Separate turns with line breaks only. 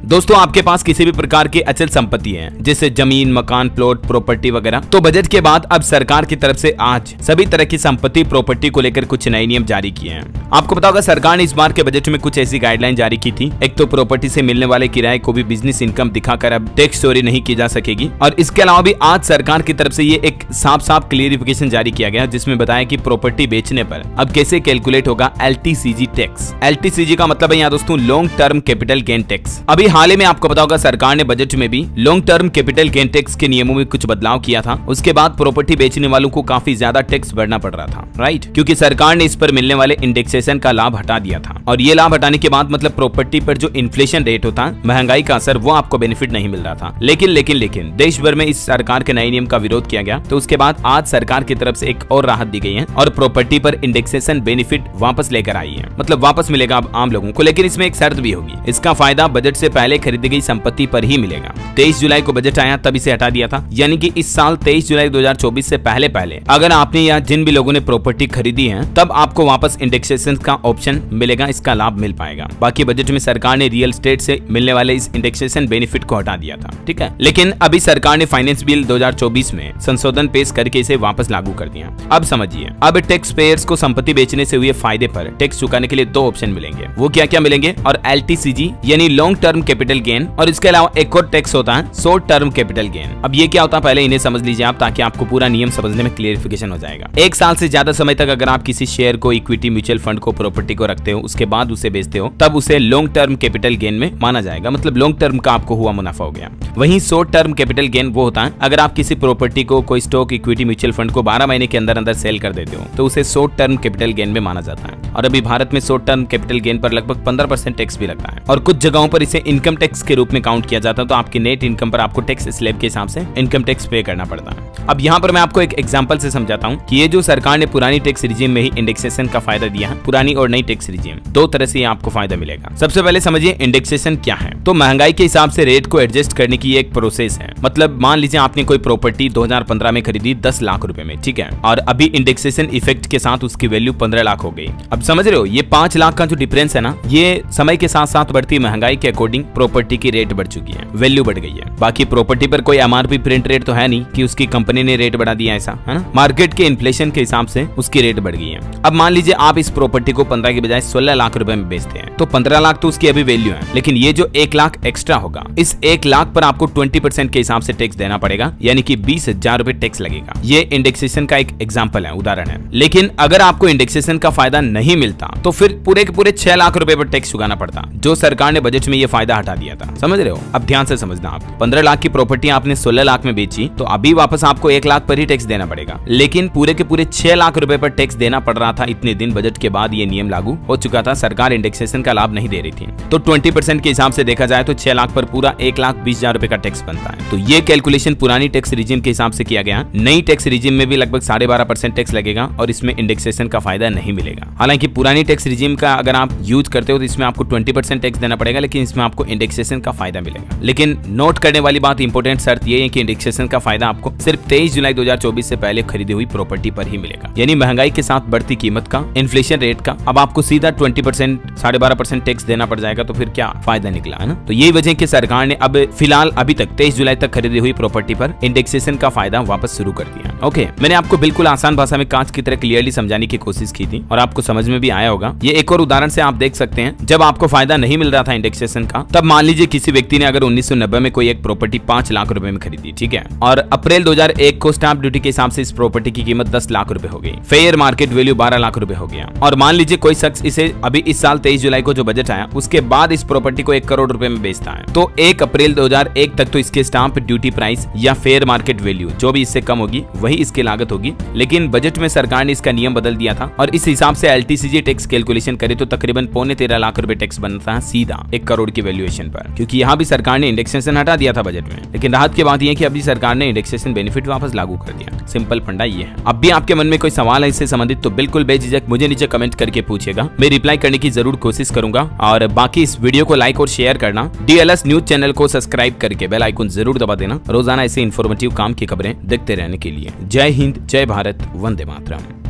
दोस्तों आपके पास किसी भी प्रकार की अचल संपत्ति है जैसे जमीन, मकान, प्लॉट, प्रॉपर्टी वगैरह, तो बजट के बाद अब सरकार की तरफ से आज सभी तरह की संपत्ति, प्रॉपर्टी को लेकर कुछ नए नियम जारी किए हैं। आपको पता होगा सरकार ने इस बार के बजट में कुछ ऐसी गाइडलाइन जारी की थी। एक तो प्रॉपर्टी से मिलने वाले किराए को भी बिजनेस इनकम दिखाकर अब टैक्स चोरी नहीं की जा सकेगी, और इसके अलावा भी आज सरकार की तरफ से ये एक साफ क्लियरिफिकेशन जारी किया गया जिसमें बताया कि प्रॉपर्टी बेचने पर अब कैसे कैलकुलेट होगा LTCG टैक्स। LTCG का मतलब है यहाँ दोस्तों long term capital gain tax. अभी हाल ही में आपको पता होगा सरकार ने बजट में भी long term capital gain tax के नियमों में कुछ बदलाव किया था। उसके बाद प्रॉपर्टी बेचने वालों को काफी ज्यादा टैक्स भरना पड़ रहा था, राइट, क्योंकि सरकार ने इस पर मिलने वाले इंडेक्सेशन का लाभ हटा दिया था। और ये लाभ हटाने के बाद मतलब प्रॉपर्टी पर जो इन्फ्लेशन रेट होता है, महंगाई का असर, वो आपको बेनिफिट नहीं मिल रहा था। लेकिन देश भर में इस सरकार के नए नियम का विरोध किया गया, तो उसके बाद आज सरकार की तरफ से एक और राहत दी गई है और प्रॉपर्टी पर इंडेक्सेशन बेनिफिट वापस लेकर आई है, मतलब वापस मिलेगा अब आम लोगों को। लेकिन इसमें एक शर्त भी होगी, इसका फायदा बजट से पहले खरीदी गई संपत्ति पर ही मिलेगा। 23 जुलाई को बजट आया तब इसे हटा दिया था, यानी कि इस साल 23 जुलाई 2024 से पहले अगर आपने या जिन भी लोगों ने प्रॉपर्टी खरीदी है तब आपको वापस इंडेक्सेशन का ऑप्शन मिलेगा, इसका लाभ मिल पाएगा। बाकी बजट में सरकार ने रियल एस्टेट से मिलने वाले इस इंडेक्सेशन बेनिफिट को हटा दिया था, ठीक है। लेकिन अभी सरकार ने फाइनेंस बिल 2024 में संशोधन पेश करके इसे वापस लागू कर दिया। अब समझिए, अब टैक्स पेयर्स को संपत्ति बेचने से हुए फायदे पर टैक्स चुकाने के लिए दो ऑप्शन मिलेंगे। वो क्या क्या मिलेंगे? और LTCG यानी लॉन्ग टर्म कैपिटल गेन, और इसके अलावा एक और टैक्स होता है शॉर्ट टर्म कैपिटल गेन। अब ये क्या होता है पहले इन्हें समझ लीजिए आप, ताकि आपको पूरा नियम समझने में क्लियरिफिकेशन हो जाएगा। एक साल से ज्यादा समय तक अगर आप किसी शेयर को, इक्विटी, म्यूचुअल फंड को, प्रॉपर्टी को रखते हो, उसके बाद उसे बेचते हो, तब उसे लॉन्ग टर्म कैपिटल गेन में माना जाएगा, मतलब लॉन्ग टर्म का आपको हुआ मुनाफा हो गया। वहीं शॉर्ट टर्म कैपिटल गेन वो होता है अगर आप किसी प्रॉपर्टी को, कोई स्टॉक, इक्विटी, म्यूचुअल फंड को 12 महीने के अंदर सेल कर देते हो, तो उसे शॉर्ट टर्म कैपिटल गेन में माना जाता है। और अभी भारत में शॉर्ट टर्म कैपिटल गेन पर लगभग 15% टैक्स भी लगता है, और कुछ जगहों पर इसे इनकम टैक्स के रूप में काउंट किया जाता है। तो आपकी नेट इनकम पर आपको टैक्स स्लैब के हिसाब से इनकम टैक्स पे करना पड़ता है। अब यहाँ पर मैं आपको एक एग्जांपल से समझाता हूँ कि ये जो सरकार ने पुरानी टैक्स रिजीम में ही इंडेक्सेशन का फायदा दिया है, पुरानी और नई टैक्स रिजीम, दो तरह से आपको फायदा मिलेगा। सबसे पहले समझिए इंडेक्सेशन क्या है। तो महंगाई के हिसाब से रेट को एडजस्ट करने की एक प्रोसेस है। मतलब मान लीजिए आपने कोई प्रॉपर्टी 2015 में खरीदी 10 लाख रुपए में, ठीक है, और अभी इंडेक्सेशन इफेक्ट के साथ उसकी वैल्यू 15 लाख हो गई। अब समझ रहे हो, ये 5 लाख का जो डिफरेंस है ना, ये समय के साथ साथ बढ़ती महंगाई के अकॉर्डिंग प्रॉपर्टी की रेट बढ़ चुकी है, वैल्यू बढ़ गई है। बाकी प्रॉपर्टी पर कोई MRP प्रिंट रेट तो है नहीं कि उसकी कंपनी ने रेट बढ़ा दिया, ऐसा है ना। मार्केट के इन्फ्लेशन के हिसाब से उसकी रेट बढ़ गई है। अब मान लीजिए आप इस प्रॉपर्टी को 15 की बजाय 16 लाख रुपए में बेचते हैं, तो 15 लाख तो उसकी अभी वैल्यू है, लेकिन ये जो 1 लाख एक्स्ट्रा होगा, इस 1 लाख पर आपको 20% के हिसाब से टैक्स देना पड़ेगा, यानी कि 20,000 रुपए टैक्स लगेगा। ये इंडेक्सेशन का एक एग्जांपल है, उदाहरण है। लेकिन अगर आपको इंडेक्सेशन का फायदा नहीं मिलता तो फिर पूरे के पूरे 6 लाख रुपए पर टैक्स चुकाना पड़ता, जो सरकार ने बजट में ये फायदा हटा दिया था। समझ रहे हो? अब ध्यान से समझना आप, 15 लाख की प्रॉपर्टी आपने 16 लाख में बेची, तो अभी वापस आपको 1 लाख पर ही टैक्स देना पड़ेगा। लेकिन पूरे के पूरे 6 लाख रुपए पर टैक्स देना पड़ रहा था इतने दिन बजट के बाद ये नियम लागू हो चुका था। सरकार इंडेक्सेशन का लाभ नहीं दे रही थी, तो 20% के हिसाब से देखा जाए तो 6 लाख पर पूरा 1,20,000 रुपए का टैक्स बनता है। तो ये कैलकुलेशन पुरानी टैक्स रिजीम के हिसाब से किया गया। नई टैक्स रिजीम में भी लगभग 12.5% टैक्स लगेगा और इसमें इंडेक्सेशन का फायदा नहीं मिलेगा। हालांकि पुरानी टैक्स रिजीम का अगर आप यूज करते हो तो इसमें आपको 20% टैक्स देना पड़ेगा, लेकिन इसमें आपको इंडेक्सेशन का फायदा मिलेगा। लेकिन नोट करने वाली बात, इंपोर्टेंट शर्त ये है कि इंडेक्सेशन का फायदा आपको सिर्फ 23 जुलाई 2024 से पहले खरीदी हुई प्रॉपर्टी पर ही मिलेगा। यानी महंगाई के साथ बढ़ती कीमत का, इन्फ्लेशन रेट का अब आपको सीधा 20%, 12.5% टैक्स देना पड़ जाएगा, तो फिर क्या फायदा निकला, है ना। तो यही वजह कि सरकार ने अब फिलहाल अभी तक 23 जुलाई तक खरीदी हुई प्रॉपर्टी पर इंडेक्सेशन का फायदा वापस शुरू कर दिया। ओके, मैंने आपको बिल्कुल आसान भाषा में कांच की तरह क्लियरली समझाने की कोशिश की थी और आपको समझ में भी आया होगा। ये एक और उदाहरण से आप देख सकते हैं, जब आपको फायदा नहीं मिल रहा था इंडेक्सेशन का, तब मान लीजिए किसी व्यक्ति ने अगर 1990 में कोई एक प्रॉपर्टी 5 लाख रुपए में खरीदी, ठीक है, और अप्रैल 2001 को स्टैंप ड्यूटी के हिसाब से इस प्रॉपर्टी की कीमत 10 लाख रुपए हो गई, फेयर मार्केट वैल्यू 12 लाख रुपए हो गया। और मान लीजिए कोई शख्स इसे अभी इस साल 23 जुलाई को जो बजट आया उसके बाद इस प्रॉपर्टी को 1 करोड़ रुपए में बेचता है, तो 1 अप्रैल 2001 तक तो इसके स्टाम्प ड्यूटी प्राइस या फेयर मार्केट वैल्यू जो भी इससे कम होगी वही इसकी लागत होगी। लेकिन बजट में सरकार ने इसका नियम बदल दिया था और इस हिसाब से LTCG टैक्स कैलकुलेशन करे तो तकरीबन 13.25 लाख रुपए टैक्स बनता है सीधा 1 करोड़ की वैल्यूएशन पर, क्योंकि यहाँ भी सरकार ने इंडेक्सेशन हटा दिया था बजट में। लेकिन राहत की बात यह है कि अभी सरकार ने इंडेक्सेशन बेनिफिट वापस लागू कर दिया। सिंपल फंडा ये है। अब भी आपके मन में कोई सवाल है इससे संबंधित तो बिल्कुल बेझिझक मुझे नीचे कमेंट करके पूछेगा, मैं रिप्लाई करने की जरूर कोशिश करूंगा। और बाकी इस वीडियो को लाइक और शेयर करना, DLS न्यूज चैनल को सब्सक्राइब करके बेल आइकन जरूर दबा देना रोजाना ऐसे इन्फॉर्मेटिव काम की खबरें देखते रहने के लिए। जय हिंद, जय भारत, वंदे मातरम।